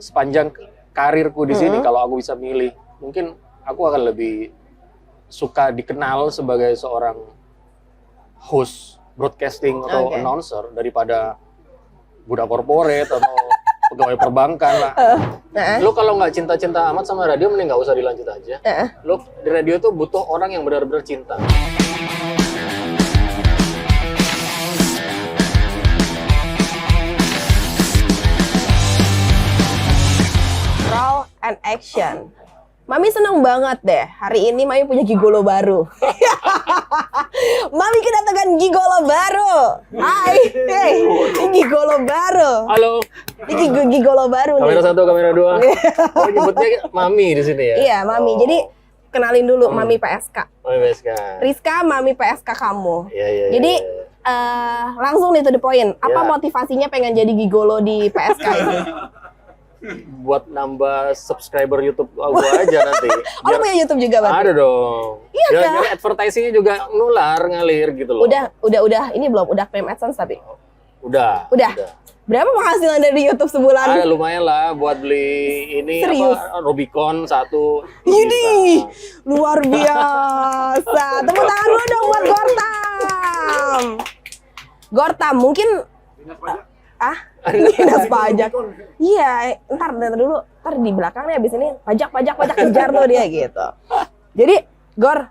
sepanjang karirku di sini, kalau aku bisa milih, mungkin aku akan lebih suka dikenal sebagai seorang host broadcasting atau announcer daripada budak korporat atau pegawai perbankan lah. Lo kalau nggak cinta-cinta amat sama radio, mending nggak usah dilanjut aja. Lo di radio tuh butuh orang yang benar-benar cinta. Roll and action. Mami senang banget deh. Hari ini Mami punya gigolo baru. Mami kedatangan gigolo baru. Hai, hey, gigolo baru. Halo. Ini gigolo baru nih. Kamera 1, kamera 2. Oh, nyebutnya Mami di sini ya? Iya, Mami. Jadi kenalin dulu Mami PSK. Mami PSK. Rizka, Mami PSK kamu. Iya. Jadi langsung nih to the point. Apa motivasinya pengen jadi gigolo di PSK ini? Buat nambah subscriber YouTube gua aja nanti. Oh, punya YouTube juga, Bang? Ada dong. Iya kan? Biar advertising-nya juga nular, ngalir gitu loh. Udah ini belum? Udah claim AdSense tapi? Udah. Berapa penghasilan dari YouTube sebulan? Ada lumayan lah buat beli ini. Serius? Apa Rubicon 1. Ini luar biasa. Tepuk tangan dulu dong buat Gortam. Gortam mungkin dinas pajak. Iya, ntar dulu. Ntar di belakangnya abis ini pajak kejar tuh dia gitu. Jadi Gor,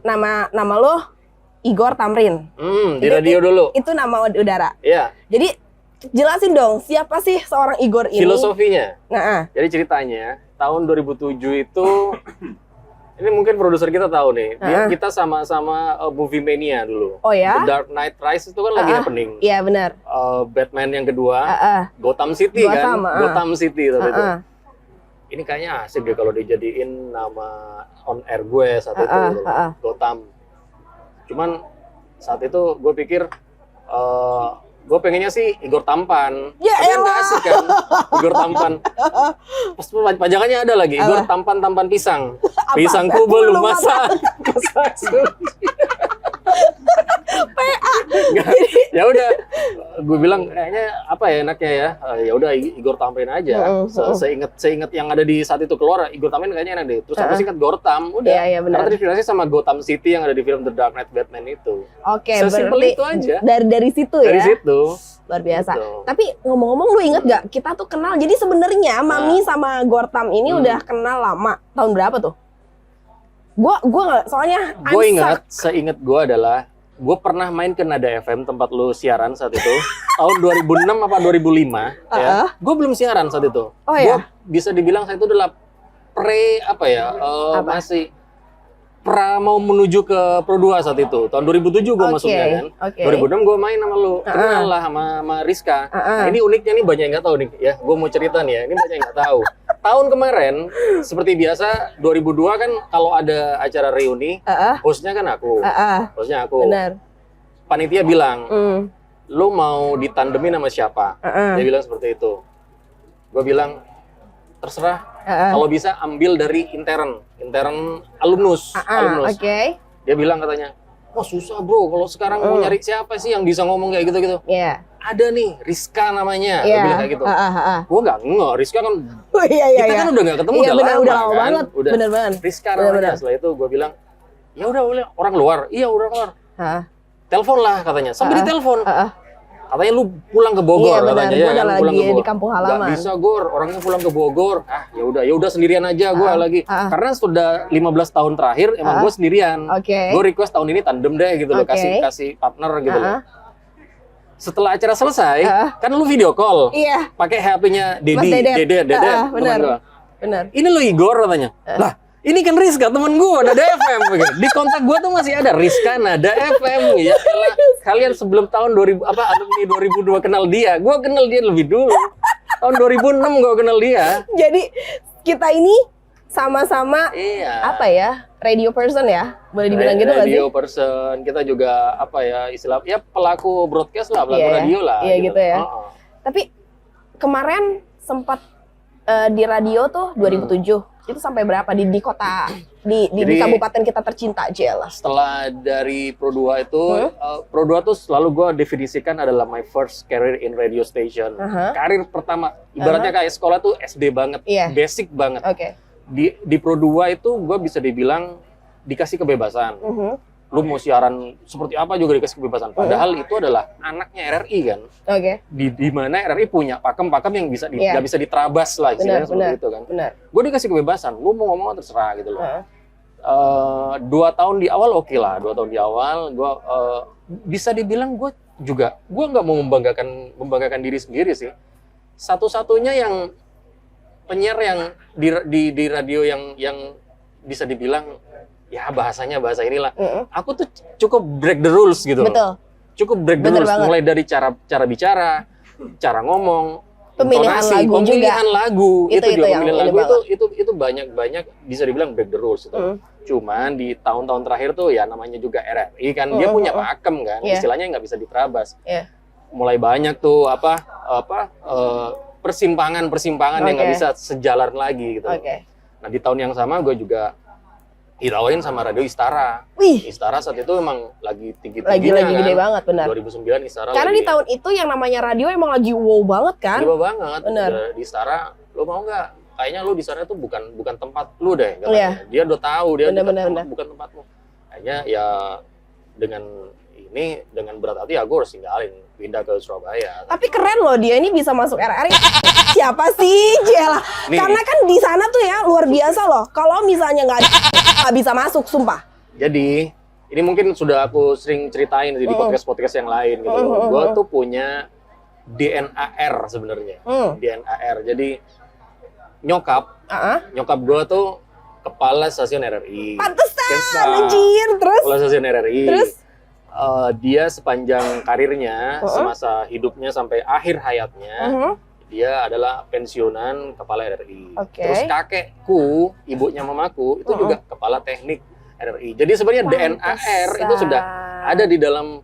nama lo Igor Tamrin. Di radio dulu. Itu nama udara. Iya. Jadi jelasin dong siapa sih seorang Igor ini? Filosofinya. Nah, jadi ceritanya tahun 2007 itu ini mungkin produser kita tahu nih. Kita sama-sama Movie Mania dulu. Oh ya? The Dark Knight Rises itu kan lagi happening. Iya benar. Batman yang kedua, Gotham City kan? Gotham City waktu itu. Ini kayaknya asik deh kalau dijadiin nama on air gue saat itu. Gotham. Cuman saat itu gue pikir gue pengennya sih Igor Tampan. Ya tapi nggak asik kan Igor Tampan. Pas pajangannya ada lagi Igor Tampan pisang. Pisangku belum masak. PA. Ya udah, gue bilang kayaknya apa ya enaknya ya. Ya udah Igor Tamrin aja. Seinget yang ada di saat itu keluar Igor Tamrin kayaknya enak deh. Terus aku singkat Gortam. Udah. Iya, karena terinspirasi sama Gotham City yang ada di film The Dark Knight Batman itu. Oke, berarti itu aja. Dari situ ya. Dari situ. Luar biasa. Gitu. Tapi ngomong-ngomong lu inget gak kita tuh kenal. Jadi sebenarnya Mami sama Gortam ini udah kenal lama. Tahun berapa tuh? Gua nggak, soalnya gue ingat, seinget gue adalah gue pernah main ke Nada FM tempat lu siaran saat itu tahun 2006 apa 2005 ya. Gue belum siaran saat itu. Oh gue ya. bisa dibilang saya itu adalah masih mau menuju ke Pro 2 saat itu. Tahun 2007 gue masuknya kan. 2006 gue main sama lu. Kenal lah sama Rizka. Nah, ini uniknya nih banyak yang nggak tahu nih ya. Gue mau cerita nih ya. Ini banyak yang nggak tahu. Tahun kemarin seperti biasa 2002 kan kalau ada acara reuni, hostnya kan aku. Hostnya aku. Benar. Panitia bilang, lu mau ditandemin sama siapa? Dia bilang seperti itu. Gue bilang terserah. Kalau bisa ambil dari intern alumnus. Oke. Dia bilang katanya, wah susah bro, kalau sekarang mau nyari siapa sih yang bisa ngomong kayak gitu-gitu? Iya. Ada nih, Rizka namanya. Dia bilang kayak gitu. Gue nggak Rizka kan, kita kan udah nggak ketemu udah lama kan. Banget. Bener banget. Rizka namanya. Setelah itu gue bilang, ya udah orang luar. Iya orang luar. Telepon lah katanya. Sampai ditelepon. Katanya lu pulang ke Bogor katanya ya. Gue pulang lagi ke Bogor. di kampung halaman. Gak bisa Gor, orangnya pulang ke Bogor. Ya udah sendirian aja gue lagi. Karena sudah 15 tahun terakhir emang gue sendirian. Gue request tahun ini tandem deh gitu loh, kasih partner gitu loh. Setelah acara selesai, kan lu video call. Iya. Pakai HP-nya Dede. Benar. Ini lu Igor katanya. Lah, ini kan Rizka temen gue, Nada FM. Di kontak gue tuh masih ada Rizka Nada FM. Ya elah, kalian sebelum tahun 2000 alumni 2002 kenal dia. Gue kenal dia lebih dulu. Tahun 2006 gue kenal dia. Jadi kita ini sama-sama radio person ya, boleh dibilang gitu nggak sih? Radio person, kita juga istilah pelaku broadcast lah, pelaku radio lah. Iya gitu ya. Tapi kemarin sempat di radio tuh 2007 Itu sampai berapa di kota di kabupaten kita tercinta aja lah. Setelah dari Pro 2 itu, Pro 2 tuh selalu gue definisikan adalah my first career in radio station. Karir pertama, ibaratnya kayak sekolah tuh SD banget, basic banget. Di Pro 2 itu gue bisa dibilang dikasih kebebasan. Lu mau siaran seperti apa juga dikasih kebebasan. Padahal itu adalah anaknya RRI kan. Di mana RRI punya pakem-pakem yang bisa nggak bisa diterabas lah istilahnya seperti itu kan. Gue dikasih kebebasan, lu mau ngomong terserah gitu loh. 2 tahun di awal oke lah, 2 tahun di awal gue bisa dibilang gue nggak mau membanggakan diri sendiri sih. Satu-satunya yang penyiar yang di radio yang bisa dibilang ya bahasanya bahasa inilah. Aku tuh cukup break the rules gitu loh. Cukup break the rules mulai dari cara bicara, cara ngomong, pemilihan lagu itu juga yang pemilihan lagu itu banyak bisa dibilang break the rules itu. Cuman di tahun-tahun terakhir tuh ya namanya juga RRI kan dia punya pakem kan, istilahnya nggak bisa diterabas. Mulai banyak tuh persimpangan yang nggak bisa sejalan lagi gitu. Nah di tahun yang sama gue juga ditawarin sama Radio Istara. Istara saat itu emang lagi tinggi-tingginya lagi gede banget, benar. 2009 Istara. Karena di tahun itu yang namanya radio emang lagi wow banget kan? Wow banget. Benar. Di Istara, lo mau nggak? Kayaknya lo di sana tuh bukan tempat lo deh. Dia udah tahu dia bukan tempatmu. Kayaknya ya dengan berat hati ya gue harus tinggalin, pindah ke Surabaya. Tapi keren loh dia ini bisa masuk RRI. Siapa sih? Jelah. Karena kan di sana tuh ya luar biasa loh. Kalau misalnya nggak bisa masuk, sumpah. Jadi ini mungkin sudah aku sering ceritain di podcast yang lain gitu. Gue tuh punya DNAR sebenarnya. DNAR. Jadi nyokap gue tuh kepala stasiun RRI. Pantesan, anjir. Terus? Kepala stasiun RRI. Terus? Dia sepanjang karirnya, semasa hidupnya sampai akhir hayatnya, dia adalah pensiunan kepala RRI. Terus kakekku, ibunya mamaku, itu juga kepala teknik RRI. Jadi sebenarnya DNAR itu sudah ada di dalam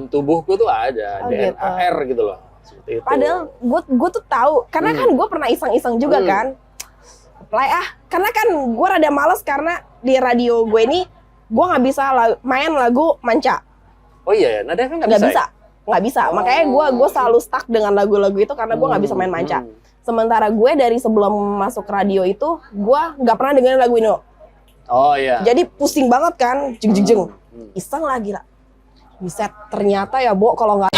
tubuhku tuh ada DNAR gitu loh. Seperti itu. Padahal gue tuh tahu, karena kan gue pernah iseng-iseng juga kan. Apply karena kan gue rada males karena di radio gue ini gue nggak bisa main lagu manca. Oh iya, nada kan nggak bisa. Makanya gue selalu stuck dengan lagu-lagu itu karena gue nggak bisa main manca. Sementara gue dari sebelum masuk radio itu gue nggak pernah dengerin lagu ini. Oh iya. Jadi pusing banget kan, jeng. Iseng lagi lah. Bisa ternyata ya kalau nggak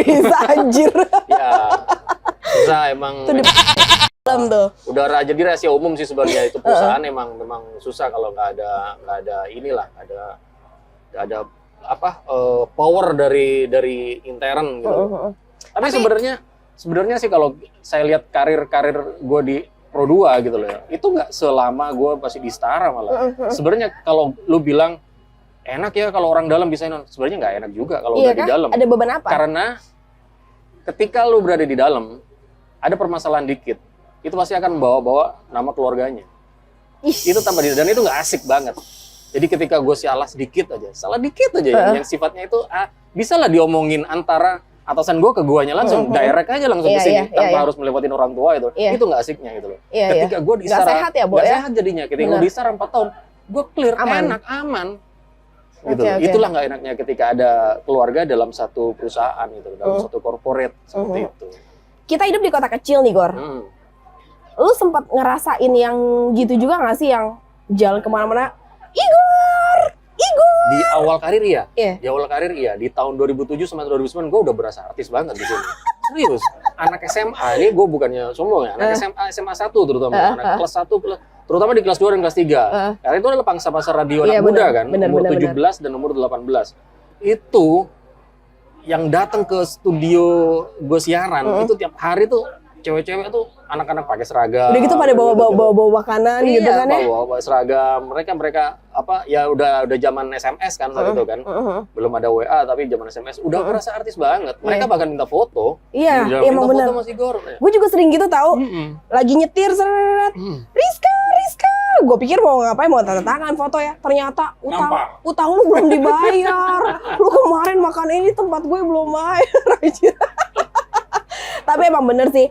bisa anjir. Ya, susah emang. Tuh. Udah jadi rahasia umum sih sebenarnya itu perusahaan memang susah kalau nggak ada inilah ada power dari intern gitu. Tapi sebenarnya sih kalau saya lihat karir gue di Pro 2 gitu loh ya, itu nggak selama gue masih di Istara malah. Sebenarnya kalau lu bilang enak ya kalau orang dalam bisa sebenarnya nggak enak juga kalau udah di dalam. Ada beban apa? Karena ketika lu berada di dalam ada permasalahan dikit, itu pasti akan bawa nama keluarganya. Itu tambah dan itu nggak asik banget. Jadi ketika gue salah dikit aja yang sifatnya itu bisa lah diomongin antara atasan gue ke guanya langsung direct aja langsung ke sini tanpa harus melewatin orang tua itu. Itu nggak asiknya gitu loh. Ketika gue di Istara, nggak sehat ya, nggak sehat jadinya. Ketika gue di Istara 4 tahun, gue clear, enak, aman. Gitu. Itulah nggak enaknya ketika ada keluarga dalam satu perusahaan gitu, dalam satu corporate seperti itu. Kita hidup di kota kecil nih, Gor. Lu sempat ngerasain yang gitu juga nggak sih, yang jalan kemana-mana, Igor. Di awal karir ya? Di awal karir iya. Di tahun 2007 sampai 2009 gue udah berasa artis banget di sini. Serius. Anak SMA ini gue bukannya sombong ya. Anak SMA 1 terutama. Anak kelas 1, terutama di kelas 2 dan kelas 3. Karena itu adalah pangsa pasar radio anak muda kan. Umur 17 dan umur 18. Itu yang datang ke studio gue siaran, itu tiap hari tuh cewek-cewek tuh anak-anak pakai seragam. Udah gitu pada bawa makanan gitu kan ya? Bawa seragam. Mereka ya udah zaman SMS kan saat itu kan. Belum ada WA tapi zaman SMS udah merasa artis banget. Mereka bahkan minta foto. Iya, emang benar. Foto Mas Igor. Gue juga sering gitu tahu. Lagi nyetir seret. Rizka. Gue pikir mau ngapain, mau tanda tangan foto ya. Ternyata utang lu belum dibayar. Lu kemarin makan ini tempat gue belum bayar. Tapi emang bener sih.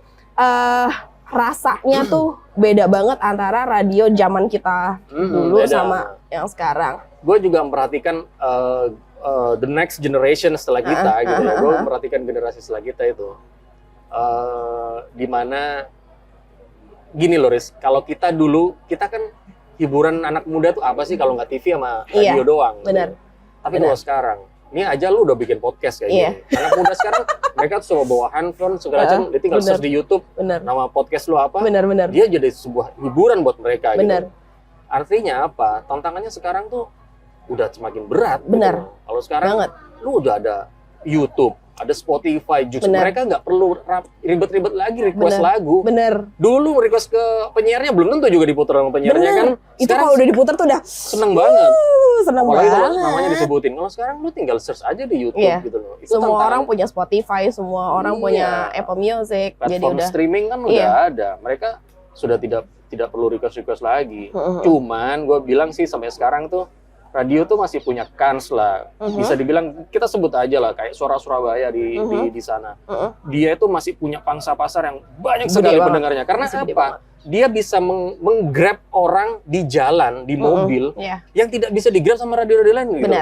rasanya tuh beda banget antara radio zaman kita dulu beda. sama yang sekarang. Gue juga memperhatikan the next generation setelah kita gitu ya. Gue memperhatikan generasi setelah kita itu. Dimana gini loh Riz, kalau kita dulu, kita kan hiburan anak muda tuh apa sih kalau nggak TV sama radio doang. Bener. Gitu. Tapi kalau sekarang, ini aja lu udah bikin podcast kayak gini. Anak muda sekarang, mereka tuh cuma bawa handphone, segala macam, dia tinggal search di YouTube, nama podcast lu apa, dia jadi sebuah hiburan buat mereka gitu. Artinya apa? Tantangannya sekarang tuh udah semakin berat. Gitu. Kalau sekarang, lu udah ada YouTube, ada Spotify, justru mereka nggak perlu ribet-ribet lagi request lagu. Dulu request ke penyiarnya belum tentu juga diputar sama penyiarnya kan. Itu kalau udah diputar tuh udah seneng banget. Seneng apalagi banget. Kalau namanya disebutin. Kalau sekarang lu tinggal search aja di YouTube gitu loh. Itu semua orang punya Spotify, semua orang punya Apple Music. Platform jadi udah streaming kan udah ada. Mereka sudah tidak perlu request lagi. Cuman gue bilang sih sampai sekarang tuh radio tuh masih punya kans lah. Bisa dibilang kita sebut aja lah kayak Suara Surabaya di sana. Dia itu masih punya pangsa pasar yang banyak sekali pendengarnya. Karena apa? Dia bisa menggrab orang di jalan, di mobil yang tidak bisa digrab sama radio-radio lain gitu.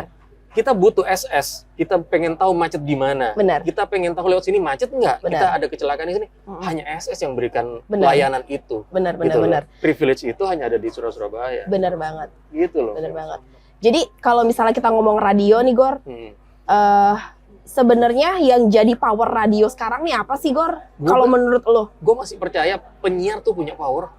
Kita butuh SS, kita pengen tahu macet di mana. Kita pengen tahu lewat sini macet nggak? Kita ada kecelakaan di sini. Hanya SS yang berikan layanan itu. Benar. Privilege itu hanya ada di Surabaya. Benar banget. Gitu loh. Benar banget. Jadi kalau misalnya kita ngomong radio nih Gor, sebenarnya yang jadi power radio sekarang nih apa sih Gor? Kalau menurut lo? Gue masih percaya penyiar tuh punya power.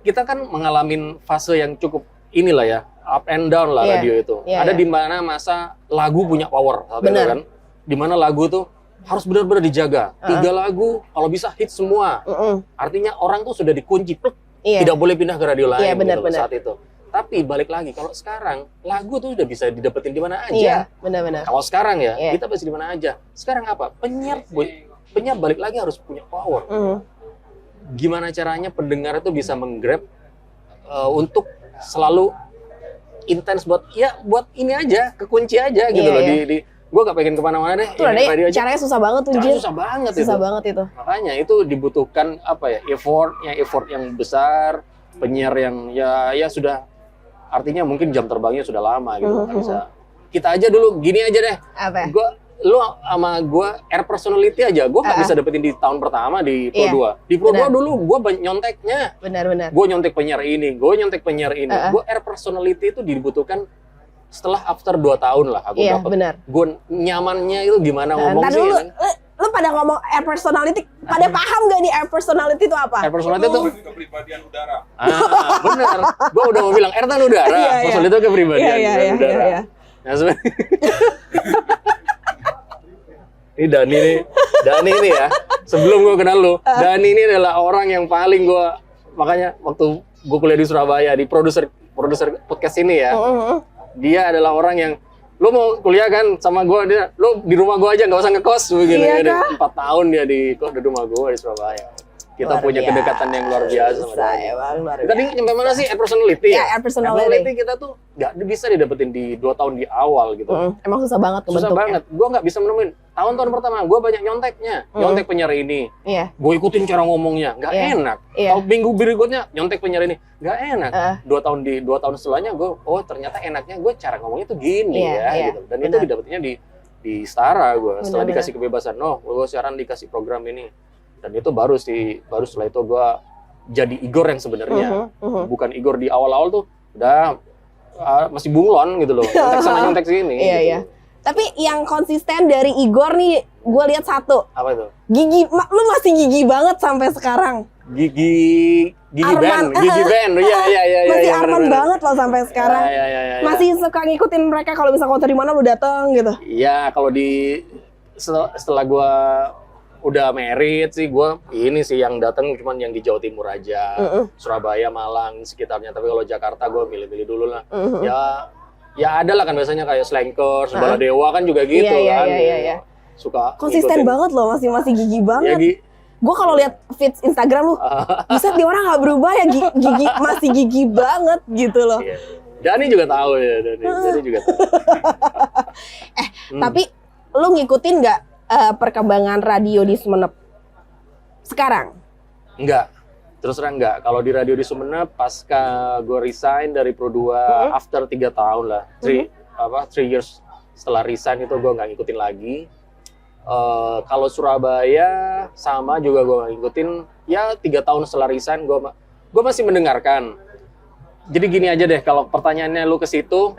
Kita kan mengalami fase yang cukup inilah ya, up and down lah radio itu. Ada di mana masa lagu punya power, kan? Di mana lagu tuh harus benar-benar dijaga. 3 lagu kalau bisa hit semua. Artinya orang tuh sudah dikunci, tidak boleh pindah ke radio lain gitu, saat itu. Tapi balik lagi, kalau sekarang lagu tuh udah bisa didapetin di mana aja. Iya, benar-benar. Kalau sekarang ya, kita bisa di mana aja. Sekarang apa? Penyiar balik lagi harus punya power. Gimana caranya pendengar itu bisa menggrab untuk selalu intens buat ini aja, kekunci aja gitu loh. Gue gak pengen kemana-mana deh. Tuh caranya susah banget tuh, Jin. Susah banget itu. Makanya itu dibutuhkan effort yang besar, penyiar yang ya sudah. Artinya mungkin jam terbangnya sudah lama gitu, nggak bisa. Kita aja dulu gini aja deh. Lu sama gue air personality aja, gue nggak bisa dapetin di tahun pertama di Pro 2. Di Pro 2 dulu gue nyonteknya. Benar. Gue nyontek penyiar ini, gue nyontek penyiar ini. Gue air personality itu dibutuhkan setelah after 2 tahun lah aku dapet. Gue nyamannya itu gimana ngomong sih. Lu pada ngomong air personality, pada paham gak nih air personality itu apa? Air personality itu kepribadian udara. Bener. Gue udah mau bilang air kan udara. Personality itu kepribadian udara. Nah sebenarnya ini Dani ini ya. Sebelum gue kenal lu, Dani ini adalah orang yang paling gue, makanya waktu gue kuliah di Surabaya, di produser podcast ini ya, dia adalah orang yang lu mau kuliah kan sama gue, lu di rumah gue aja nggak usah ngekos begini. 4 tahun dia di rumah gue di Surabaya. Kita punya kedekatan yang luar biasa. Tadi nyampe mana sih? Air personality ya? Air personality kita tuh nggak bisa didapetin di 2 tahun di awal gitu. Emang susah banget kebentuknya. Susah banget. Gue nggak bisa menemuin. Tahun-tahun pertama gue banyak nyonteknya. Nyontek penyiar ini. Gue ikutin cara ngomongnya. Nggak enak. Minggu berikutnya nyontek penyiar ini. Nggak enak. 2 tahun setelahnya gue, ternyata enaknya gue cara ngomongnya tuh gini gitu. Dan itu didapetinnya di Stara gue. Setelah dikasih kebebasan, gue siaran dikasih program ini. Dan itu baru setelah itu gue jadi Igor yang sebenarnya. Bukan Igor di awal-awal tuh udah masih bunglon gitu loh. Nyontek sana nyontek sini. Iya. Tapi yang konsisten dari Igor nih, gue lihat satu. Apa itu? Gigi, lu masih gigi banget sampai sekarang. Gigi band. Iya. Masih Arman banget loh sampai sekarang. Iya. Masih suka ngikutin mereka kalau bisa konser di mana lu dateng gitu. Iya, kalau setelah gue udah married sih, gue ini sih yang datang cuman yang di Jawa Timur aja, Surabaya, Malang, sekitarnya. Tapi kalau Jakarta gue pilih-pilih dulu lah. Ya ada lah kan biasanya kayak Slankers, Baladewa kan juga gitu kan. Iya. Suka konsisten ngikutin. Banget loh, masih gigi banget. Ya, gue kalau lihat feeds Instagram lu, buset dia orang nggak berubah ya, gigi masih gigi banget gitu loh. Iya. Dani juga tahu ya, Dani juga tahu. Tapi lu ngikutin nggak perkembangan radio di Sumeneb sekarang? Enggak. Terus terang enggak. Kalau di radio di Sumeneb, pasca gue resign dari Pro2, after 3 tahun lah. 3 years setelah resign itu gue nggak ngikutin lagi. Kalau Surabaya sama juga gue nggak ngikutin. Ya 3 tahun setelah resign gue masih mendengarkan. Jadi gini aja deh, kalau pertanyaannya lu ke situ,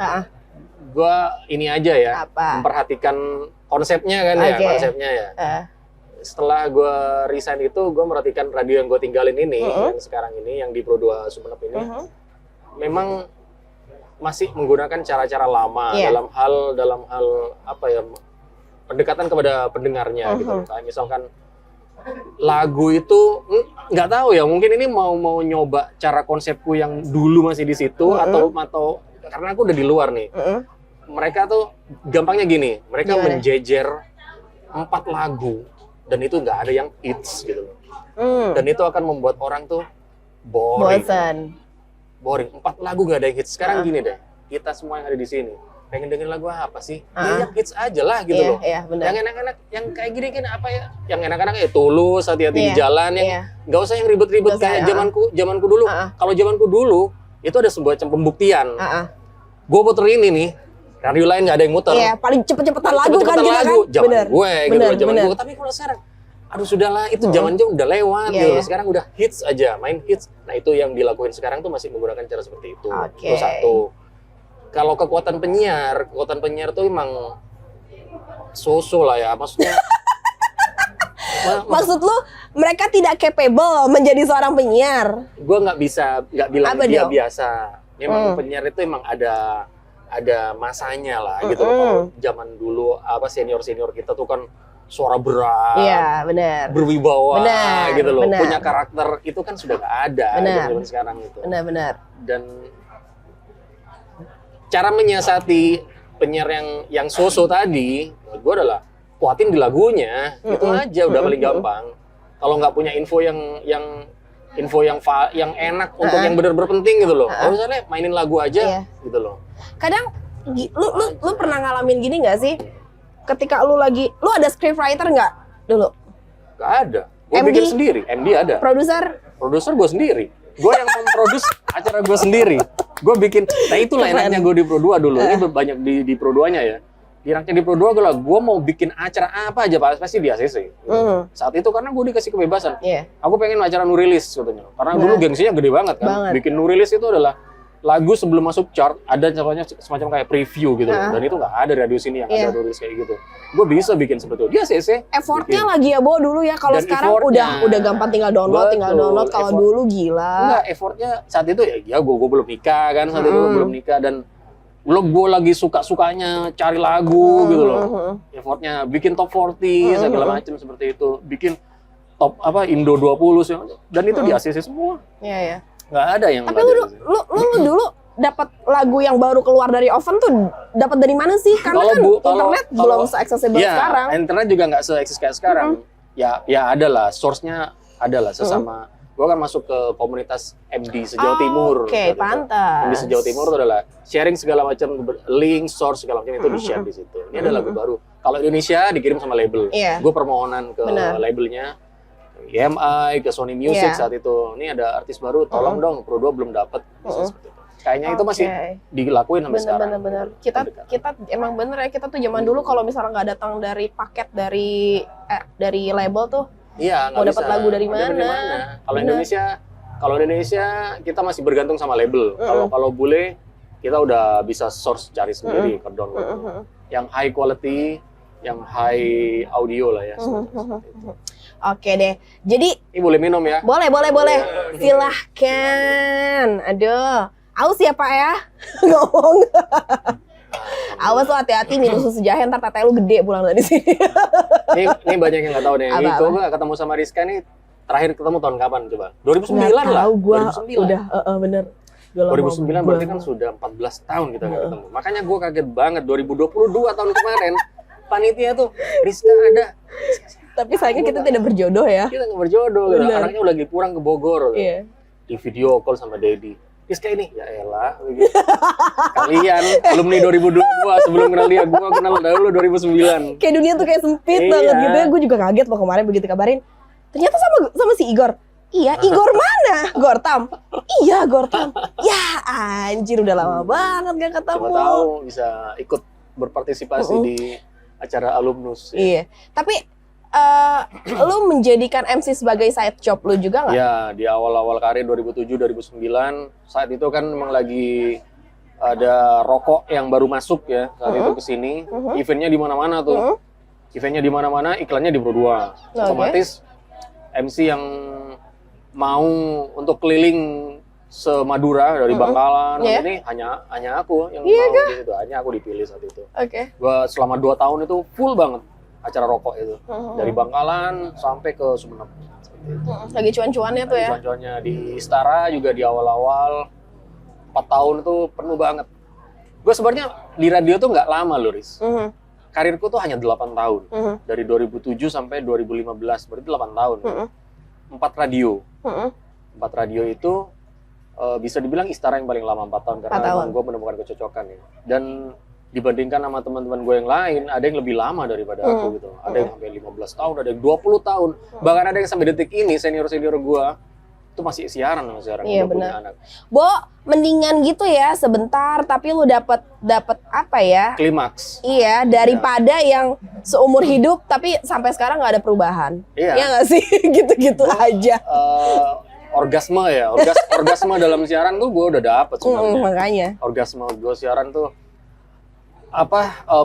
gue ini aja ya, memperhatikan konsepnya kan ya, konsepnya ya. Setelah gue resign itu, gue merhatikan radio yang gue tinggalin ini, yang sekarang ini, yang di Pro2 Sumeneb ini, memang masih menggunakan cara-cara lama dalam hal apa ya, pendekatan kepada pendengarnya gitu. Kayak misalkan lagu itu nggak tahu ya, mungkin ini mau nyoba cara konsepku yang dulu masih di situ atau karena aku udah di luar nih. Mereka tuh gampangnya gini, mereka menjejer 4 lagu. Dan itu nggak ada yang hits gitu loh. Dan itu akan membuat orang tuh boring. Boring. 4 lagu nggak ada yang hits. Sekarang gini deh, kita semua yang ada di sini pengen dengerin lagu apa sih? Ya yang hits aja lah gitu loh. Yang enak-enak, yang kayak gini kan apa ya? Yang enak-enak ya Tulus, Hati-hati di jalan, yang nggak usah yang ribet-ribet kayak zamanku dulu. Kalau zamanku dulu itu ada sebuah pembuktian. Gue puter ini nih. Radio lain nggak ada yang muter. Iya, paling cepet-cepetan lagu kan kita kan. Zaman gue gitu, zaman gue. Tapi kalau sekarang, aduh sudahlah, itu zamannya udah lewat gitu. Sekarang udah hits aja, main hits. Nah itu yang dilakuin sekarang tuh masih menggunakan cara seperti itu. Itu satu. Kalau kekuatan penyiar tuh emang so-so lah ya, maksudnya. Maksud lu mereka tidak capable menjadi seorang penyiar? Gue nggak bilang dia biasa. Memang penyiar itu emang ada masanya lah gitu. Kalau zaman dulu senior kita tuh kan suara berat, berwibawa gitu loh, punya karakter, itu kan sudah nggak ada zaman sekarang itu. Benar. Dan cara menyiasati penyiar yang so-so tadi, menurut gue adalah kuatin di lagunya, itu aja udah paling gampang. Kalau nggak punya info yang enak untuk yang benar-benar penting gitu loh. Kalau misalnya mainin lagu aja gitu loh. Kadang lu pernah ngalamin gini nggak sih? Ketika lu ada script writer nggak dulu? Nggak ada. Gue bikin sendiri. MD ada. Produser gue sendiri. Gue yang memproduce acara gue sendiri. Gue bikin. Nah itulah enaknya gue di Pro2 dulu. Ini banyak di Pro2-nya ya. Enaknya di Pro2 gue mau bikin acara apa aja pasti di ACC. Saat itu karena gue dikasih kebebasan. Aku pengen acara nu-rilis katanya. Karena dulu gengsinya gede banget kan. Bikin nu-rilis itu adalah lagu sebelum masuk chart, ada contohnya semacam kayak preview gitu. Dan itu nggak ada radio sini yang ada nu-rilis kayak gitu. Gue bisa bikin seperti itu. Di ACC. Effortnya lagi ya Bo dulu ya. Kalau sekarang udah gampang tinggal download. Kalau dulu gila. Enggak, effortnya saat itu ya gue belum nikah kan. Saat itu belum nikah dan gue lagi suka-sukanya cari lagu gitu loh. Effortnya bikin top 40 segala macam seperti itu. Bikin top Indo 20 dan itu di ACC semua. Iya. Nggak ada yang. Tapi lu dulu dapat lagu yang baru keluar dari oven tuh dapat dari mana sih? Karena internet belum se-accessible sekarang. Internet juga nggak se-akses kayak sekarang. Ya ada lah, source-nya ada lah sesama. Gue kan masuk ke komunitas MD Sejauh Timur. Oke, pantas. MD Sejauh Timur itu adalah sharing segala macam link, source segala macam itu di-share di situ. Ini ada lagu baru. Kalau Indonesia dikirim sama label. Gue permohonan ke labelnya. EMI, ke Sony Music saat itu. Ini ada artis baru, tolong dong, Pro2 belum dapat. Kayaknya itu masih dilakuin sampai sekarang. Bener. Kita emang bener ya, kita tuh zaman dulu kalau misalnya nggak datang dari paket dari label tuh, mau dapat lagu dari mana? Kalau Indonesia kita masih bergantung sama label. Kalau bule kita udah bisa source cari sendiri ke download. Yang high quality, yang high audio lah ya. Oke deh. Jadi ini boleh minum ya? Boleh. Silahkan. Aduh. Aus ya Pak ya? Ngomong. Awas lo hati-hati minum susu jahe ntar tete lu gede pulang dari sini. Ini banyak yang nggak tahu nih. Gue ketemu sama Rizka nih terakhir ketemu tahun kapan coba? 2009 lah. Tahu gua. Udah bener. 2009 berarti kan sudah 14 tahun kita nggak ketemu. Makanya gue kaget banget 2022 tahun kemarin panitia tuh Rizka ada. Tapi sayangnya kita tidak berjodoh ya. Kita nggak berjodoh. Anaknya lagi pulang ke Bogor. Di video call sama Dedi. Rizka ini, ya elah. Kalian alumni 2022 sebelum kenal dia, gue kenal dulu 2009. Kayak dunia tuh kayak sempit banget gitu ya. Gue juga kaget loh kemarin begitu kabarin. Ternyata sama si Igor. Iya, Igor mana? Gortam. Iya, Gortam. Ya anjir, udah lama banget gak ketemu. Siapa tahu bisa ikut berpartisipasi di acara alumnus. Ya. Iya, tapi lu menjadikan MC sebagai side job lu juga nggak? Ya, di awal-awal karir 2007-2009, saat itu kan memang lagi ada rokok yang baru masuk ya saat itu ke sini. Eventnya di mana-mana tuh. Eventnya di mana-mana, iklannya di Pro 2. Otomatis MC yang mau untuk keliling se-Madura dari Bangkalan ini hanya aku yang mau di situ. Hanya aku dipilih saat itu. Gua selama 2 tahun itu full banget acara rokok itu. Dari Bangkalan sampai ke Sumeneb. Lagi cuan-cuannya tuh ya. Cuan-cuannya di Istara juga di awal-awal 4 tahun itu penuh banget. Gue sebenarnya di radio tuh nggak lama loh, Riz. Karirku tuh hanya 8 tahun. Dari 2007 sampai 2015, berarti 8 tahun. 4 radio. 4 radio itu bisa dibilang Istara yang paling lama 4 tahun. Karena gue menemukan kecocokan ya. Dan dibandingkan sama teman-teman gue yang lain, ada yang lebih lama daripada aku gitu. Ada yang sampai 15 tahun, ada yang 20 tahun. Bahkan ada yang sampai detik ini, senior-senior gue itu masih siaran sama sekarang. Iya benar. Bo, mendingan gitu ya sebentar tapi lu dapat apa ya? Klimaks. Iya, daripada yang seumur hidup tapi sampai sekarang nggak ada perubahan. Iya nggak sih? Gitu-gitu aja. Orgasme ya, orgasme dalam siaran tuh gue udah dapet sebenarnya. Makanya. Orgasme gue siaran tuh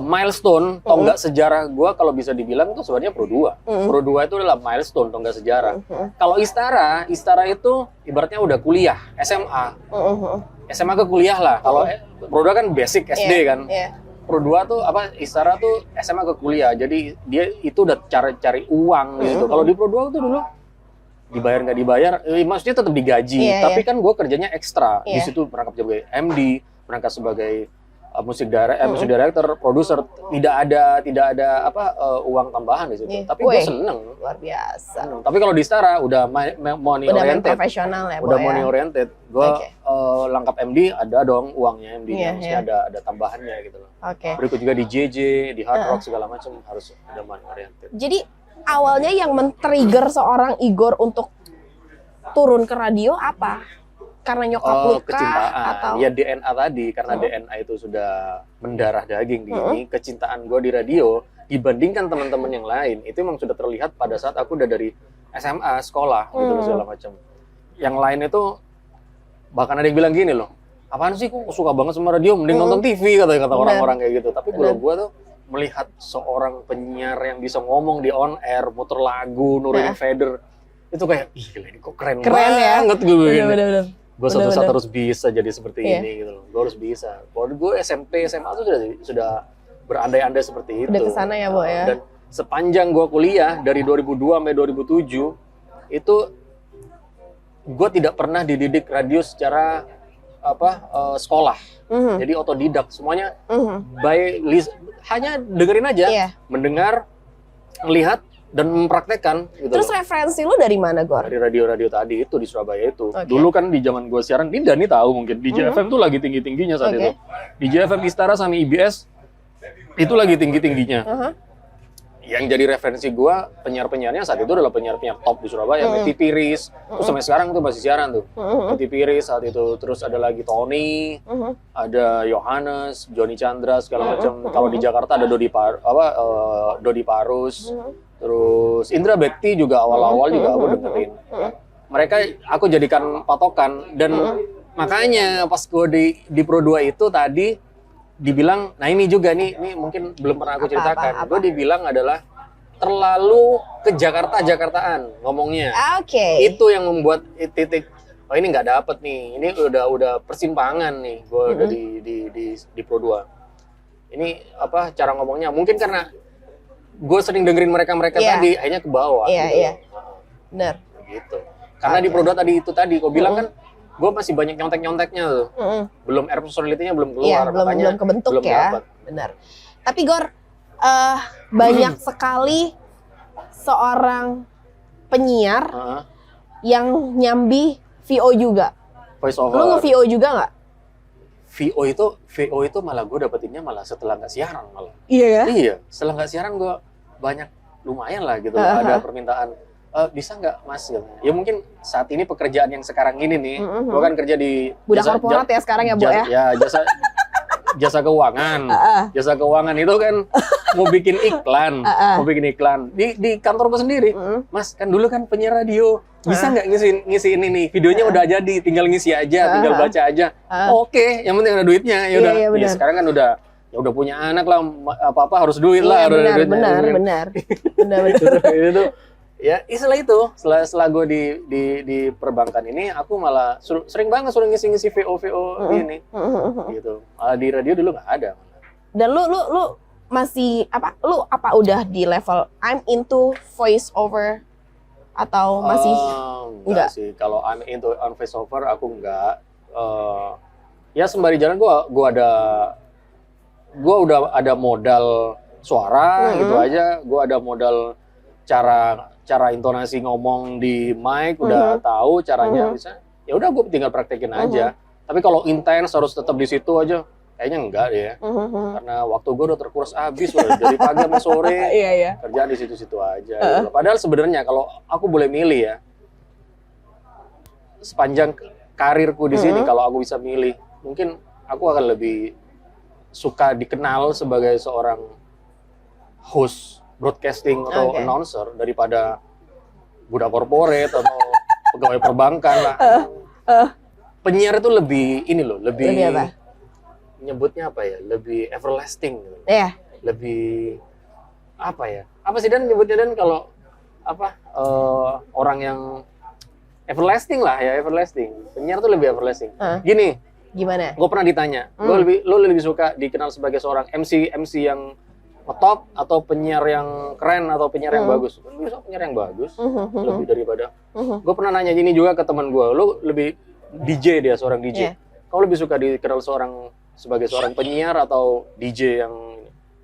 milestone tonggak sejarah gue kalau bisa dibilang tuh sebenarnya Pro 2. Pro 2 itu adalah milestone tonggak sejarah. Kalau Istara itu ibaratnya udah kuliah, SMA. SMA ke kuliah lah. Kalau Pro 2 kan basic SD kan. Pro 2 tuh Istara tuh SMA ke kuliah. Jadi dia itu udah cari uang gitu. Kalau di Pro 2 tuh dulu dibayar nggak dibayar, maksudnya tetap digaji. Tapi kan gue kerjanya ekstra. Di situ merangkap sebagai MD, merangkap sebagai musik director, produser, tidak ada uang tambahan di situ. Tapi gue seneng. Luar biasa. Tapi kalau di Istara udah money oriented. Udah profesional ya, udah money oriented. Gue lengkap MD ada dong uangnya MD-nya, maksudnya ada tambahannya gitu loh. Berikut juga di JJ, di Hard Rock segala macam harus ada money oriented. Jadi awalnya yang men-trigger seorang Igor untuk turun ke radio apa? Karena nyokap lu kecintaan atau ya DNA tadi, karena DNA itu sudah mendarah daging di ini. Kecintaan gue di radio dibandingkan teman-teman yang lain itu memang sudah terlihat pada saat aku udah dari SMA sekolah gitu loh segala macam. Yang lain itu bahkan ada yang bilang gini loh, apaan sih kok suka banget sama radio, mending nonton TV kata orang-orang kayak gitu. Tapi kalau gue tuh melihat seorang penyiar yang bisa ngomong di on air, muter lagu, nurunin fader, itu kayak ih gila ini kok keren banget gue begini. Gue suatu saat harus bisa jadi seperti ini gitu loh. Gue harus bisa. Kalau gue SMP, SMA tuh sudah berandai-andai seperti itu. Udah kesana ya, Bo ya. Dan sepanjang gue kuliah dari 2002 sampai 2007 itu gue tidak pernah dididik radio secara sekolah. Jadi otodidak semuanya hanya dengerin aja, mendengar, melihat dan mempraktekkan gitu. Terus referensi lu dari mana, Gor? Dari radio-radio tadi itu di Surabaya itu. Dulu kan di zaman gue siaran, ini Dani tahu mungkin di JFM tuh lagi tinggi-tingginya saat itu. Di JFM Istara sama IBS itu lagi tinggi-tingginya. Yang jadi referensi gue, penyiar-penyiarnya saat itu adalah penyiar-penyiar top di Surabaya. Meti Piris, terus sampai sekarang tuh masih siaran tuh. Meti Piris saat itu, terus ada lagi Tony, ada Yohanes, Joni Chandra segala macam. Kalau di Jakarta ada Dodi Parus. Terus Indra Bekti juga awal-awal juga aku dengerin. Mereka aku jadikan patokan dan makanya pas gue di Pro 2 itu tadi dibilang, nah ini juga nih mungkin belum pernah aku ceritakan. Gue dibilang adalah terlalu ke Jakartaan ngomongnya. Itu yang membuat titik ini nggak dapet nih. Ini udah persimpangan nih gue udah di Pro 2. Ini cara ngomongnya mungkin karena gue sering dengerin mereka tadi, akhirnya ke bawah. Iya. Benar. Gitu. Karena di Pro 2 tadi, gue bilang kan, gue masih banyak nyontek-nyonteknya tuh. Belum air personality-nya belum keluar. Belum kebentuk belum ya. Dapet. Benar. Tapi Gor, banyak sekali seorang penyiar yang nyambi VO juga. Voice over. Lu nge-VO juga nggak? VO itu malah gue dapetinnya malah setelah nggak siaran malah. Iya ya? Iya, setelah nggak siaran gue banyak lumayan lah gitu. Ada permintaan bisa nggak mas? Ya mungkin saat ini pekerjaan yang sekarang ini nih, gue kan kerja di budak korporat ya sekarang ya Bu ya? Ya jasa keuangan. Jasa keuangan itu kan mau bikin iklan, di kantor gue sendiri. Mas, kan dulu kan penyiar radio, bisa nggak ngisi ini nih, videonya udah jadi, tinggal ngisi aja, tinggal baca aja. Oke, yang penting ada duitnya. Ya udah. Ya, sekarang kan udah punya anak lah, apa-apa harus duit lah. Benar. Itu ya istilah itu. Setelah gue di perbankan ini, aku malah sering banget suruh ngisi VO ini gitu. Malah di radio dulu nggak ada. Dan lu masih apa udah di level I'm into voice over atau masih enggak sih. Kalau I'm into voice over aku enggak. Ya sembari jalan gua udah ada modal suara gitu aja. Gua ada modal cara intonasi ngomong di mic, udah tahu caranya bisa. Ya udah gue tinggal praktekin aja. Tapi kalau intens harus tetap di situ aja, kayaknya enggak deh ya. Karena waktu gue udah terkuras habis dari pagi sampai sore. Kerja di situ-situ aja. Gitu. Padahal sebenarnya kalau aku boleh milih ya, sepanjang karirku di sini kalau aku bisa milih, mungkin aku akan lebih suka dikenal sebagai seorang host broadcasting atau announcer daripada budak korporat atau pegawai perbankan lah. Penyiar itu lebih lebih apa? Nyebutnya apa ya? Lebih everlasting gitu. Lebih apa ya? Apa sih Dan nyebutnya Dan kalau orang yang everlasting lah ya, everlasting. Penyiar tuh lebih everlasting. Gini. Gimana? Gue pernah ditanya, lo lebih suka dikenal sebagai seorang MC yang ngetop atau penyiar yang keren atau penyiar yang bagus? Gue suka penyiar yang bagus lebih daripada. Gue pernah nanya gini juga ke teman gue, lo lebih DJ, dia seorang DJ. Kau lebih suka dikenal sebagai seorang penyiar atau DJ yang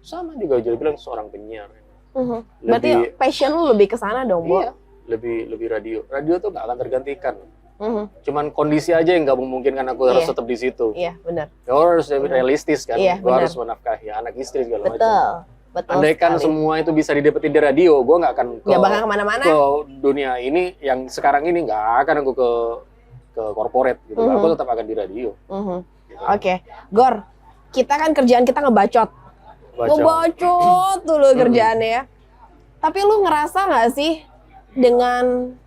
sama juga jadi bilang seorang penyiar. Berarti passion lu lebih ke sana dong, Bu? Iya, lebih radio. Radio tuh nggak akan tergantikan. Cuman kondisi aja yang nggak memungkinkan aku harus tetap di situ. Iya, benar. Ya harus realistis kan. Gue harus menafkahi anak istri segala macam. Betul. Andaikan semua itu bisa didapetin di radio, gue nggak akan bakal kemana-mana. Ke dunia ini yang sekarang ini nggak akan aku ke corporate gitu. Aku tetap akan di radio. Gitu. Oke. Gor, kita kan kerjaan kita ngebacot tuh lo kerjaannya ya. Tapi lu ngerasa nggak sih dengan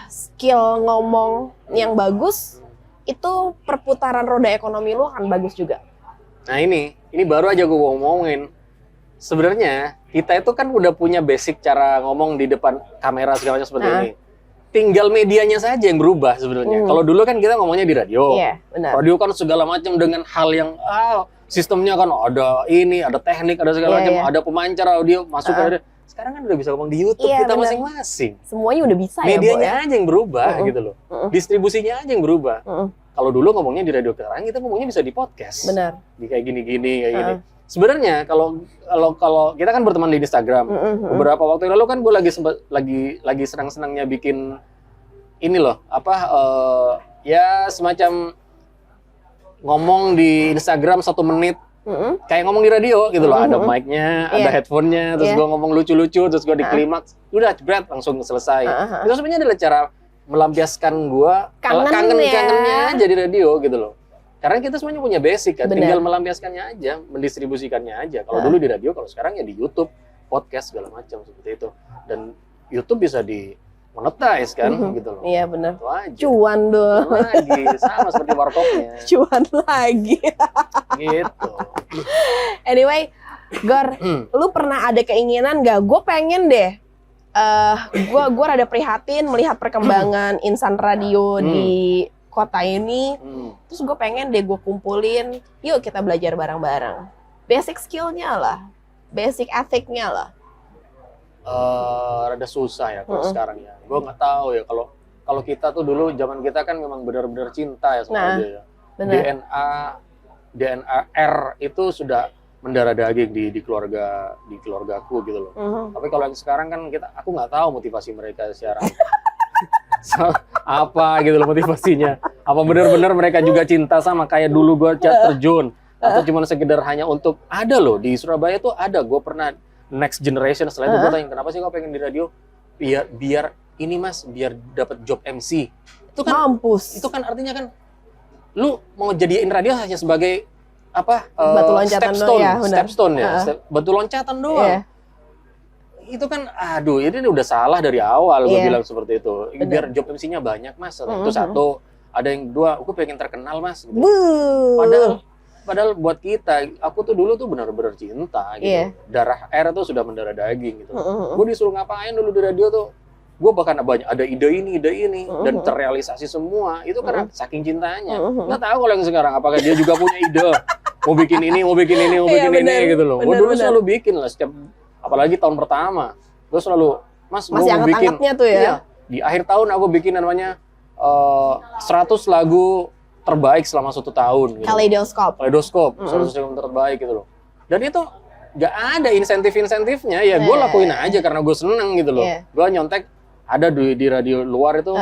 skill ngomong yang bagus, itu perputaran roda ekonomi lu akan bagus juga? Nah ini baru aja gue ngomongin. Sebenarnya kita itu kan udah punya basic cara ngomong di depan kamera segala macam seperti ini. Tinggal medianya saja yang berubah sebenarnya. Kalau dulu kan kita ngomongnya di radio. Benar. Radio kan segala macam dengan hal yang sistemnya kan ada teknik, ada segala macam, ada pemancar audio masuk ada. Sekarang kan udah bisa ngomong di YouTube kita masing-masing. Semuanya udah bisa medianya aja yang berubah gitu loh. Distribusinya aja yang berubah. Kalau dulu ngomongnya di radio, sekarang kita ngomongnya bisa di podcast. Benar. Di kayak gini-gini kayak gini. Sebenarnya kalau kita kan berteman di Instagram, beberapa waktu lalu kan gue lagi senang-senangnya bikin ini loh, ya semacam ngomong di Instagram 1 menit, kayak ngomong di radio gitu loh, ada mic-nya, ada headphone-nya, terus gue ngomong lucu-lucu, terus gue di klimaks, udah jebret langsung selesai. Itu sebenarnya adalah cara melampiaskan gue kangennya aja di radio gitu loh. Karena kita semuanya punya basic kan, tinggal melampiaskannya aja, mendistribusikannya aja. Kalau dulu di radio, kalau sekarang ya di YouTube, podcast segala macam seperti itu. Dan YouTube bisa di monetize kan, gitu loh. Iya benar. Cuan dong. Lagi, sama seperti warkopnya. Cuan lagi. Gitu. Anyway, Gor, lu pernah ada keinginan gak? Gue pengen deh. Gue rada prihatin melihat perkembangan insan radio di kota ini, terus gue pengen deh gue kumpulin, yuk kita belajar bareng-bareng. Basic skill-nya lah, basic ethic-nya lah. Rada susah ya kalau sekarang ya. Gue nggak tahu ya kalau kita tuh dulu zaman kita kan memang benar-benar cinta ya sama dia ya. DNA R itu sudah mendarah daging di keluargaku gitu loh. Tapi kalau yang sekarang kan aku nggak tahu motivasi mereka sekarang. Apa gitu loh motivasinya? Apa benar-benar mereka juga cinta sama kayak dulu gue terjun? Atau cuma sekedar hanya untuk ada loh di Surabaya tuh ada, gue pernah next generation setelah itu gue tanya kenapa sih kau pengen di radio? biar ini Mas, biar dapat job MC. Itu kan Mampus. itu kan artinya kan lu mau jadiin radio hanya sebagai apa? Batu loncatan stepstone, ya, benar. stepstone ya, batu loncatan doang. Iya. Itu kan aduh ini udah salah dari awal gue Iya. bilang seperti itu. Biar job MC-nya banyak Mas. Itu satu, ada yang kedua, gue pengen terkenal Mas gitu. Padahal buat kita, aku tuh dulu tuh benar-benar cinta gitu. Iya. Darah air tuh sudah mendarah daging gitu. Gue disuruh ngapain dulu di radio tuh, gue bahkan banyak ada ide ini dan terrealisasi semua. Itu karena saking cintanya. Nggak tahu kalau yang sekarang apakah dia juga punya ide, mau bikin ini, mau bikin ini, mau bikin ini gitu loh. Gue dulu selalu bikin lah setiap, apalagi tahun pertama, gue selalu, Mas, gue mau bikin. Tuh ya. Iya, di akhir tahun aku bikin namanya 100 lagu terbaik selama 1 tahun. Gitu. Kaleidoskop, 100 lagu terbaik gitu loh. Dan itu nggak ada insentif-insentifnya, ya gue lakuin aja karena gue seneng gitu loh. Gue nyontek, ada di radio luar itu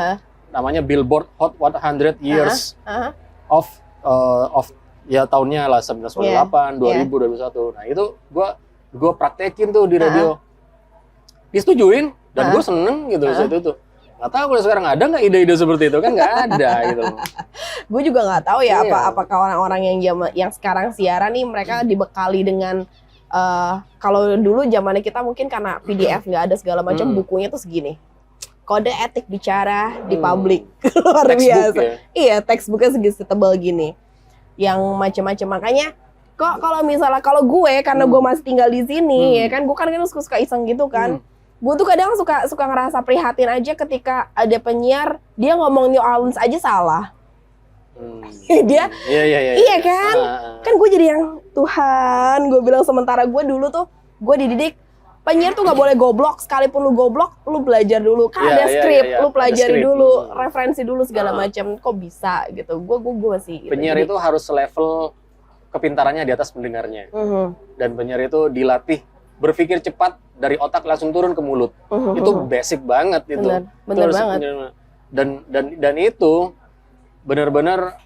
namanya Billboard Hot 100 Years of ya tahunnya lah 1998, 2000, 2001. Nah itu gue praktekin tuh di radio. Disetujuin dan gue seneng gitu saat itu. Nggak tahu kalau sekarang ada nggak ide-ide seperti itu, kan nggak ada gitu. Gue juga nggak tahu ya apakah orang-orang yang sekarang siaran nih mereka dibekali dengan kalau dulu zamannya kita mungkin karena PDF nggak ada segala macam, bukunya tuh segini. Kode etik bicara di publik. Luar biasa. Ya? Iya, textbooknya segini tebal gini. Yang macam-macam, makanya kok kalau gue karena gue masih tinggal di sini ya kan, gue kan suka iseng gitu kan. Gue tuh kadang suka ngerasa prihatin aja ketika ada penyiar dia ngomong New Orleans aja salah. Dia iya kan? Kan gue jadi yang Tuhan, gue bilang sementara gue dulu tuh gue dididik penyiar tuh nggak boleh goblok, sekalipun lu goblok lu belajar dulu kan, ada skrip, lu pelajari dulu, referensi dulu segala macam. Kok bisa gitu? Gue masih gitu. Penyiar itu harus level kepintarannya di atas pendengarnya. Dan penyiar itu dilatih berpikir cepat dari otak langsung turun ke mulut. Itu basic banget itu. Bener banget. Dan itu benar-benar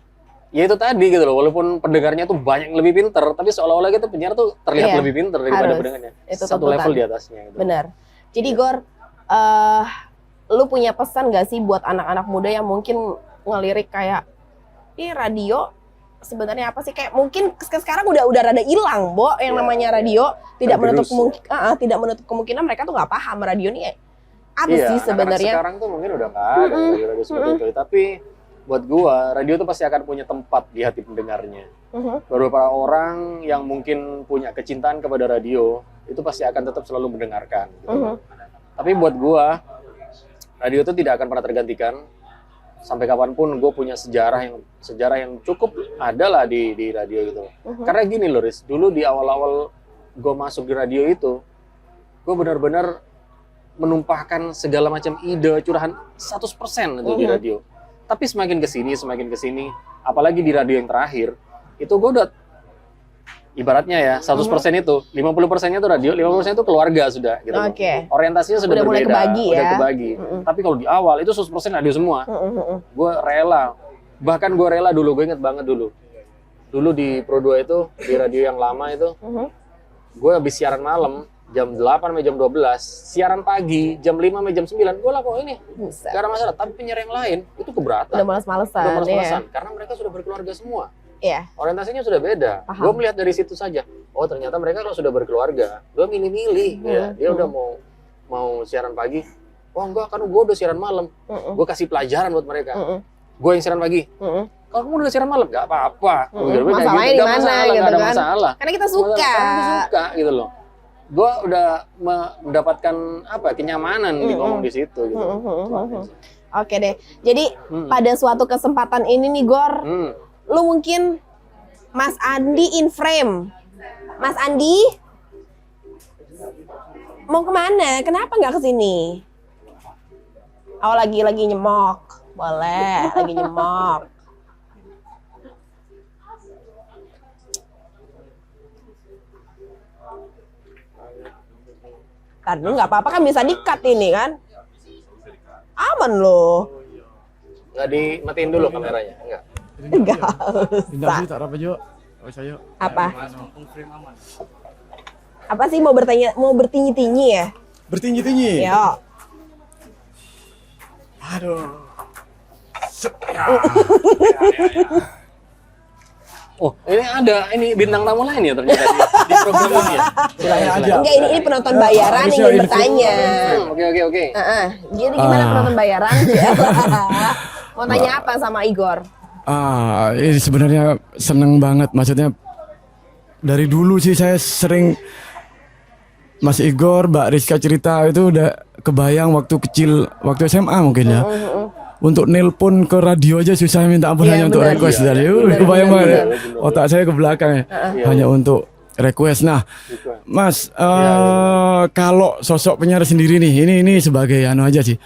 ya itu tadi gitu loh, walaupun pendengarnya tuh banyak yang lebih pinter, tapi seolah-olah gitu penyiar tuh terlihat lebih pinter daripada pendengarnya. Itu satu level di atasnya gitu. Benar. Jadi Gor, lu punya pesan gak sih buat anak-anak muda yang mungkin ngelirik kayak ini radio sebenarnya apa sih, kayak mungkin sekarang udah rada hilang, Bo, yang namanya radio. Tidak menutup kemungkinan mereka tuh nggak paham radio nih apa sih sebenarnya. Sekarang tuh mungkin udah nggak ada radio seperti itu, tapi buat gua radio tuh pasti akan punya tempat di hati pendengarnya. Beberapa orang yang mungkin punya kecintaan kepada radio itu pasti akan tetap selalu mendengarkan gitu. Tapi buat gua radio itu tidak akan pernah tergantikan. Sampai kapanpun gue punya sejarah yang cukup ada lah di radio gitu. Karena gini loh Riz, dulu di awal-awal gue masuk di radio itu, gue benar-benar menumpahkan segala macam ide, curahan 100% itu di radio. Tapi semakin kesini, apalagi di radio yang terakhir, itu gue udah ibaratnya ya 100% itu, 50%-nya itu radio, 50% itu keluarga sudah gitu. Orientasinya sudah berbeda, udah kebagi. Tapi kalau di awal itu 100% radio semua. Gue rela, bahkan gue rela dulu, gue inget banget dulu di Pro 2 itu, di radio yang lama itu, gue habis siaran malam jam 8 sampai jam 12, siaran pagi jam 5 sampai jam 9, gue lah kok ini gak ada masalah. Tapi penyiar yang lain itu keberatan, udah males-malesan karena mereka sudah berkeluarga semua. Orientasinya sudah beda. Gue melihat dari situ saja. Oh ternyata mereka kalau sudah berkeluarga, gue milih-milih. Dia udah mau siaran pagi. Oh enggak, kan gue udah siaran malam. Gue kasih pelajaran buat mereka. Gue yang siaran pagi. Kalau kamu udah siaran malam, nggak apa-apa. Masalahnya di mana gitu nggak ada kan? masalah. Karena kita suka. Gitu loh. Gue udah mendapatkan kenyamanan di ngomong di situ. Gitu. Oke deh. Jadi pada suatu kesempatan ini nih Gor. Lu mungkin Mas Andi in frame. Mas Andi mau kemana? Kenapa nggak kesini? Oh lagi nyemok. Boleh, lagi nyemok. Tadi nggak apa-apa kan, bisa di-cut ini kan? Aman loh. Nggak dimatiin dulu kameranya? Enggak usah. Apa? Apa sih mau bertinyi-tinyi ya? Bertinyi-tinyi? Yo. Aduh. Oh, ini bintang tamu lain ya ternyata di program ini ya. Silakan. Enggak, ini penonton bayaran bisa ingin info. bertanya. Oke. Jadi gimana penonton bayaran? Mau tanya apa sama Igor? Ini sebenarnya seneng banget. Maksudnya dari dulu sih saya sering Mas Igor, Mbak Rizka cerita itu udah kebayang waktu kecil, waktu SMA mungkin ya. Untuk nelpon ke radio aja susah, minta ampun Iya, hanya untuk benar. request Iya, dari benar, kebayang benar, banget. benar. Otak saya ke belakang ya. Hanya untuk request. Nah, Mas, kalau sosok penyiar sendiri nih, ini sebagai aja sih.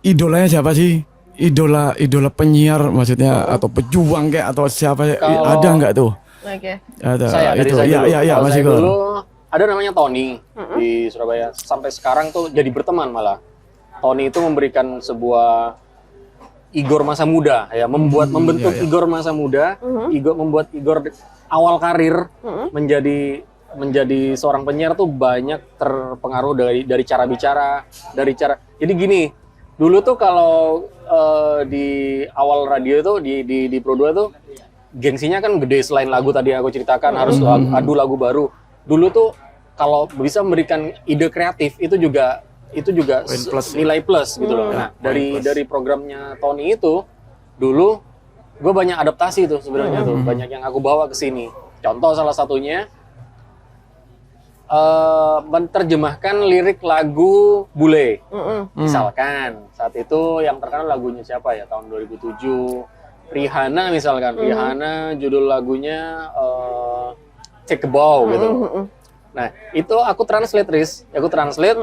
Idolanya siapa sih? Idola penyiar maksudnya atau pejuang kayak atau siapa? Ada nggak tuh? Oke. Ada Saya itu. dulu. Iya, Kalau Mas saya Igor. dulu ada namanya Tony di Surabaya. Sampai sekarang tuh jadi berteman malah. Tony itu memberikan sebuah Igor masa muda ya, membentuk Igor masa muda, membuat Igor awal karir menjadi seorang penyiar tuh banyak terpengaruh dari cara bicara, dari cara. Jadi gini, dulu tuh kalau di awal radio itu di Pro 2 tuh gengsinya kan gede, selain lagu tadi yang aku ceritakan harus adu lagu baru. Dulu tuh kalau bisa memberikan ide kreatif itu juga nilai plus gitu loh. Nah, dari programnya Tony itu dulu gue banyak adaptasi tuh sebenarnya tuh, banyak yang aku bawa ke sini. Contoh salah satunya menerjemahkan lirik lagu Bule. Misalkan saat itu yang terkenal lagunya siapa ya, tahun 2007 Rihanna misalkan. Rihanna judul lagunya Take a Bow gitu. Nah, itu aku translate,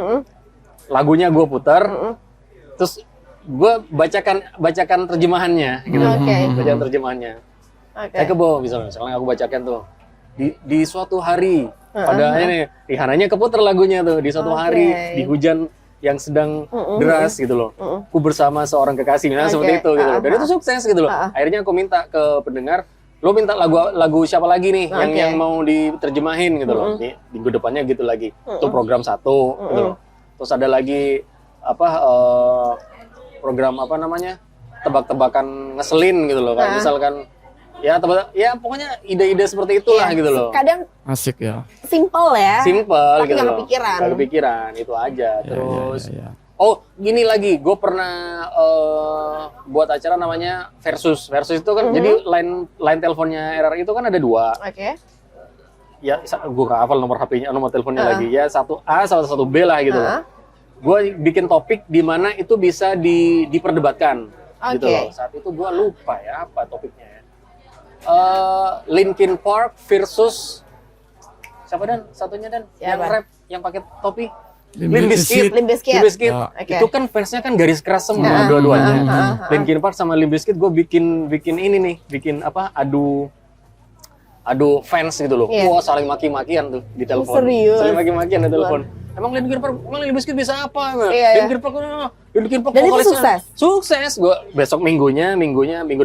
lagunya gue putar, terus gue bacakan terjemahannya gitu. Bacakan terjemahannya. Take a Bow misalnya aku bacakan tuh di suatu hari pada ini Rihanna-nya keputar lagunya tuh di suatu hari di hujan yang sedang deras gitu loh. Aku bersama seorang kekasih seperti itu gitu loh. Dan itu sukses gitu loh. Akhirnya aku minta ke pendengar, lo minta lagu siapa lagi nih yang mau diterjemahin gitu loh. Di minggu depannya gitu lagi. Itu program 1 gitu loh. Terus ada lagi program apa namanya? Tebak-tebakan ngeselin gitu loh. Kayak misalkan ya pokoknya ide-ide seperti itulah gitu loh. Kadang Asik ya. simple ya. Simple tapi gitu nggak loh. kepikiran. Nggak kepikiran itu aja. Terus Ya. oh, gini lagi, gue pernah buat acara namanya Versus. Versus itu kan jadi line teleponnya RRI itu kan ada 2. Oke. Ya, gue nggak hafal nomor HP-nya, nomor teleponnya lagi. Ya 1A sama 1B lah gitu loh. Gue bikin topik di mana itu bisa diperdebatkan gitu loh. Saat itu gue lupa ya apa topiknya ya. Linkin Park versus siapa dan satunya dan yang rap yang pakai topi Limp Bizkit. Ya. Itu kan fansnya kan garis keras semua dua-duanya. Linkin Park sama Limp Bizkit gue bikin ini nih, bikin apa adu fans gitu loh. Wah, saling maki-makian tuh di telepon. Serius? Saling maki-makian di telepon. Emang Limp Bizkit bisa apa? Linkin Park Dan itu sukses? Sukses. Gue besok minggu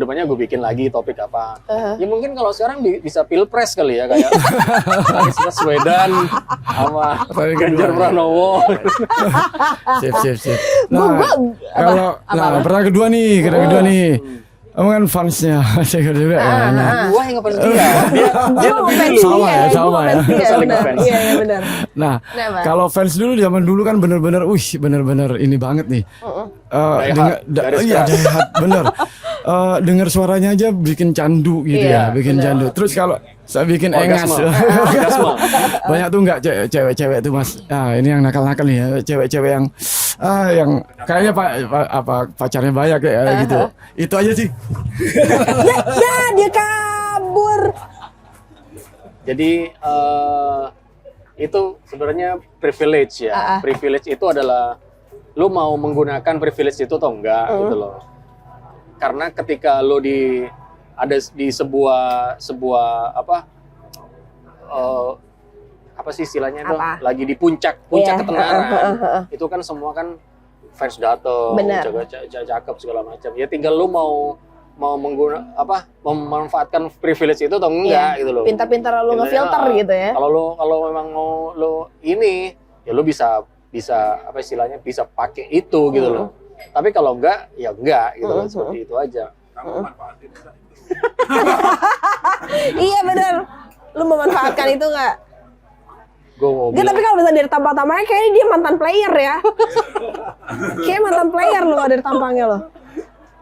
depannya gue bikin lagi topik apa. Ya mungkin kalau sekarang bisa pilpres kali ya, kayak Anies Baswedan sama Ganjar Pranowo. Sip. Nah, pertanyaan kedua nih. Kamu kan fansnya saya juga ya. Gua yang ngefans dia lebih dulu. Sama ya. Saling ngefans. Iya, benar. Nah, kalau fans dulu zaman dulu kan bener-bener ini banget nih. Bener. Dengar suaranya aja bikin candu gitu ya, bikin candu. Terus kalau saya bikin engas. Banyak tuh nggak cewek-cewek tuh Mas. Nah, ini yang nakal-nakal nih ya, cewek-cewek yang kayaknya pacarnya banyak kayak gitu. Itu aja sih. Ya, dia kabur. Jadi itu sebenarnya privilege ya. Privilege itu adalah lu mau menggunakan privilege itu atau enggak gitu loh. Karena ketika lu ada di sebuah apa sih istilahnya itu lagi di puncak ketenaran itu kan semua kan fans datang cakep segala macam ya, tinggal lu mau memanfaatkan privilege itu atau enggak gitu loh. Pintar-pintar lu ngefilter gitu ya. Kalau memang mau lu ini ya lu bisa apa istilahnya bisa pakai itu gitu loh. Tapi kalau enggak, ya enggak gitu kan, seperti itu aja. Iya benar. Lu memanfaatkan itu nggak? Gue mau Nggak, tapi kalau misalnya dari tampang-tampangnya kayaknya dia mantan player ya. Kayak mantan player lu dari tampangnya lo.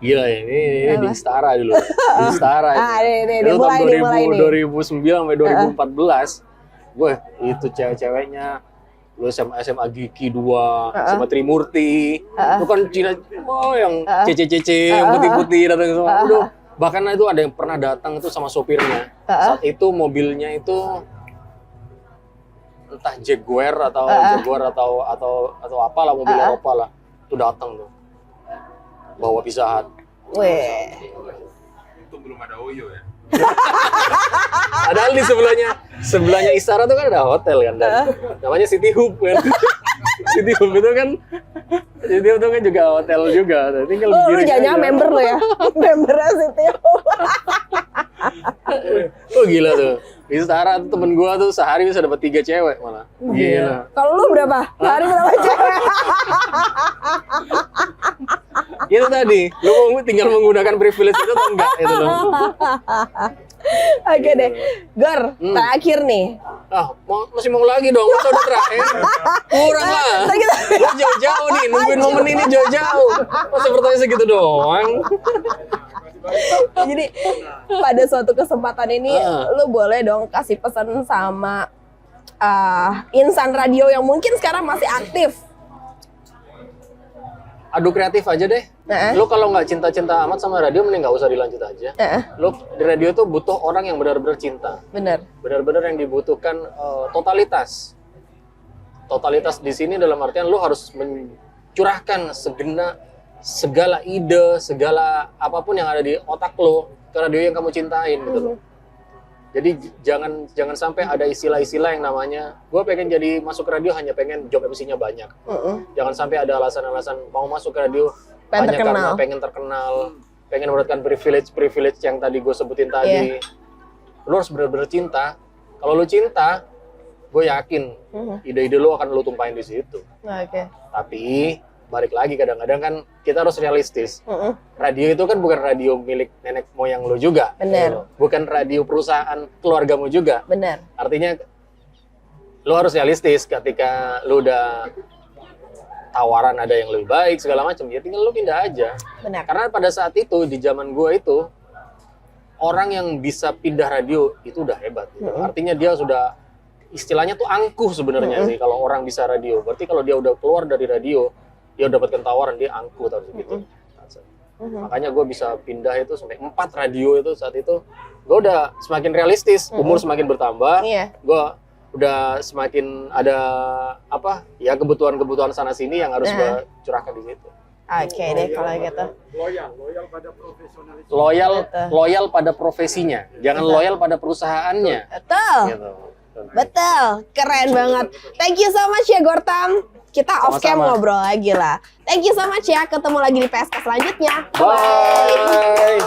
gila ini di Istara dulu. Di Istara itu. Itu mulai tahun nih. 2009 sampai 2014. Gue itu cewek-ceweknya lu SMA Giki 2, sama Trimurti. Itu kan Cina yang cece-cece, yang putih-putih datang semua. Udah, bahkan itu ada yang pernah datang itu sama sopirnya. Saat itu mobilnya itu entah Jaguar atau apalah mobil Eropa lah. Itu datang tuh. Bawa Pizza Hut. Weh. Itu belum ada Oyo ya. Padahal di sebelahnya Istara tuh kan ada hotel kan, dan namanya City Hoop kan. City Hoop itu kan juga hotel juga. Tinggal Lu jangan member lo ya. Membernya City Hoop. Oh gila tuh. Di Istara tuh temen gua tuh sehari bisa dapat 3 cewek malah. Gila. Kalau lu berapa? Sehari berapa cewek? Itu tadi, lu tinggal menggunakan privilege itu atau enggak itu loh. Oke deh, Gor, terakhir nih. Masih mau lagi dong, masa udah terakhir? Kurang lah. Lu jauh-jauh nih, nungguin momen ini jauh-jauh. Masa bertanya segitu doang? Jadi pada suatu kesempatan ini lu boleh dong kasih pesan sama insan radio yang mungkin sekarang masih aktif. Adu kreatif aja deh. Lu kalau nggak cinta-cinta amat sama radio, mending nggak usah dilanjut aja. Lu di radio tuh butuh orang yang benar-benar cinta. Bener. Benar-benar yang dibutuhkan totalitas. Totalitas di sini dalam artian lu harus mencurahkan segala ide, segala apapun yang ada di otak lu ke radio yang kamu cintain gitu loh. Jadi jangan sampai ada istilah-istilah yang namanya gue pengen jadi masuk ke radio hanya pengen job MC-nya banyak. Jangan sampai ada alasan-alasan mau masuk ke radio hanya karena pengen terkenal, pengen mendapatkan privilege yang tadi gue sebutin tadi. Lu harus benar-benar cinta. Kalau lu cinta, gue yakin ide-ide lu akan lu tumpahin di situ. Oke. Tapi balik lagi kadang-kadang kan kita harus realistis. Radio itu kan bukan radio milik nenek moyang lo juga. Bener. Bukan radio perusahaan keluargamu juga. Bener. Artinya lo harus realistis ketika lo udah tawaran ada yang lebih baik segala macam, ya tinggal lo pindah aja. Benar. Karena pada saat itu di zaman gua itu orang yang bisa pindah radio itu udah hebat. Gitu. Artinya dia sudah istilahnya tuh angkuh sebenarnya sih kalau orang bisa radio. Berarti kalau dia udah keluar dari radio, dia udah dapatkan tawaran, dia angkuh atau gitu. Makanya gue bisa pindah itu sampai 4 radio itu saat itu. Gue udah semakin realistis, umur semakin bertambah. Gue udah semakin ada kebutuhan sana sini yang harus gue curahkan di situ. Oke deh kalau gitu. Loyal pada profesionalisme. Loyal pada profesinya, jangan loyal pada perusahaannya. Betul. Gitu. Betul, keren banget. Thank you so much ya Gortam. Kita off cam ngobrol lagi lah. Thank you so much ya. Ketemu lagi di PSK selanjutnya. Bye.